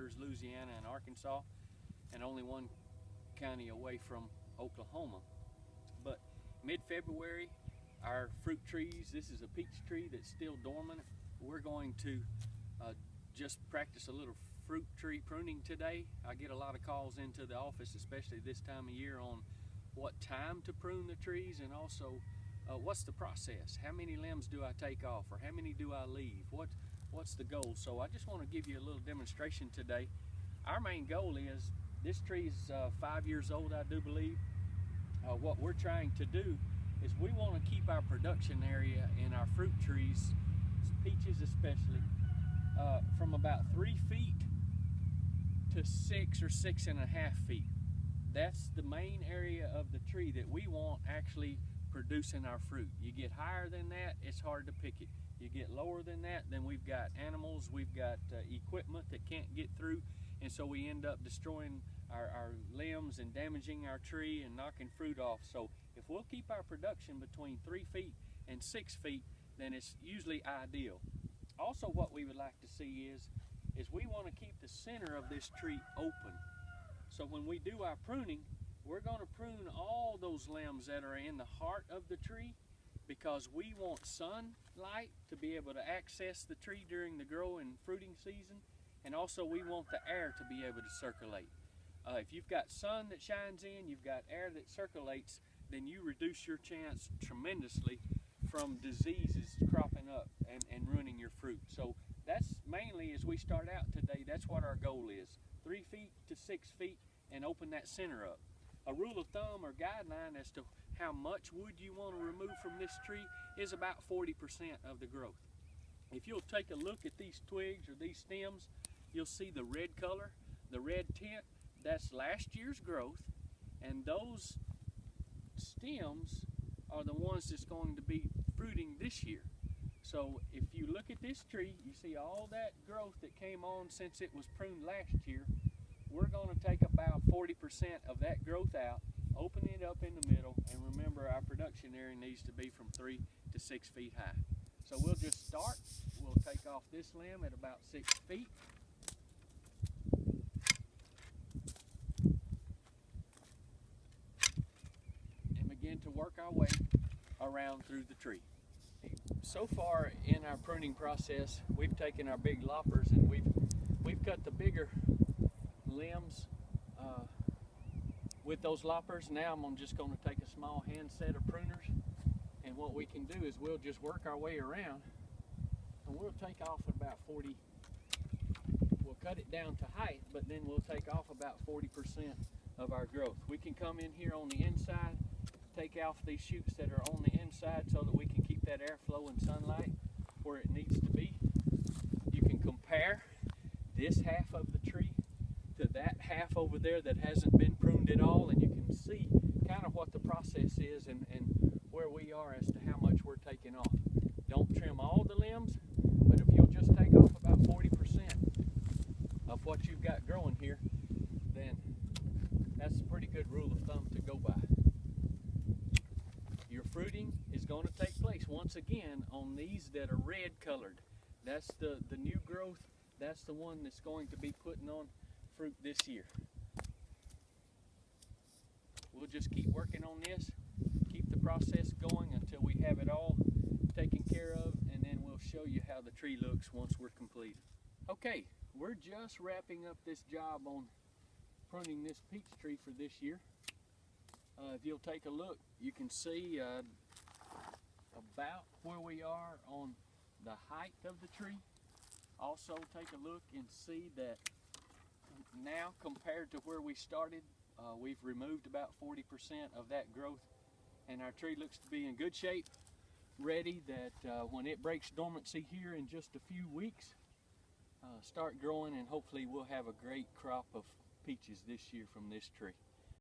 borders Louisiana and Arkansas, and only one county away from Oklahoma. But mid-February, our fruit trees, this is a peach tree that's still dormant. We're going to just practice a little fruit tree pruning today. I get a lot of calls into the office, especially this time of year, on what time to prune the trees, and also what's the process? How many limbs do I take off, or how many do I leave? What's the goal? So I just want to give you a little demonstration today. Our main goal is, this tree is 5 years old, I do believe. What we're trying to do is we want to keep our production area in our fruit trees, peaches especially, from about 3 feet to 6 or 6.5 feet. That's the main area of the tree that we want actually producing our fruit. You get higher than that, it's hard to pick it. You get lower than that, then we've got animals, we've got equipment that can't get through, and so we end up destroying our limbs and damaging our tree and knocking fruit off. So if we'll keep our production between 3 feet and 6 feet, then it's usually ideal. Also, what we would like to see is we want to keep the center of this tree open. So when we do our pruning, we're going to prune all those limbs that are in the heart of the tree, because we want sunlight to be able to access the tree during the grow and fruiting season, and also we want the air to be able to circulate. If you've got sun that shines in, you've got air that circulates, then you reduce your chance tremendously from diseases cropping up and ruining your fruit. So that's mainly, as we start out today, that's what our goal is. 3 feet to 6 feet, and open that center up. A rule of thumb or guideline as to how much wood you want to remove from this tree is about 40% of the growth. If you'll take a look at these twigs or these stems, you'll see the red color, the red tint. That's last year's growth, and those stems are the ones that's going to be fruiting this year. So if you look at this tree, you see all that growth that came on since it was pruned last year. We're going to take about 40% of that growth out, open it up in the middle, and remember, our production area needs to be from 3 to 6 feet high. So we'll just start. We'll take off this limb at about 6 feet. And begin to work our way around through the tree. So far in our pruning process, we've taken our big loppers and we've cut the bigger limbs with those loppers. Now I'm just going to take a small hand set of pruners, and what we can do is we'll just work our way around, and we'll take off about 40. We'll cut it down to height, but then we'll take off about 40% of our growth. We can come in here on the inside, take off these shoots that are on the inside so that we can keep that airflow and sunlight where it needs to be. You can compare this half of the tree to that half over there that hasn't been pruned at all, and you can see kind of what the process is and where we are as to how much we're taking off. Don't trim all the limbs, but if you'll just take off about 40% of what you've got growing here, then that's a pretty good rule of thumb to go by. Your fruiting is going to take place once again on these that are red colored. That's the new growth. That's the one that's going to be putting on fruit this year. We'll just keep working on this, keep the process going until we have it all taken care of, and then we'll show you how the tree looks once we're completed. Okay, we're just wrapping up this job on pruning this peach tree for this year. If you'll take a look, you can see about where we are on the height of the tree. Also take a look and see that now compared to where we started, we've removed about 40% of that growth, and our tree looks to be in good shape, ready that when it breaks dormancy here in just a few weeks, start growing, and hopefully we'll have a great crop of peaches this year from this tree.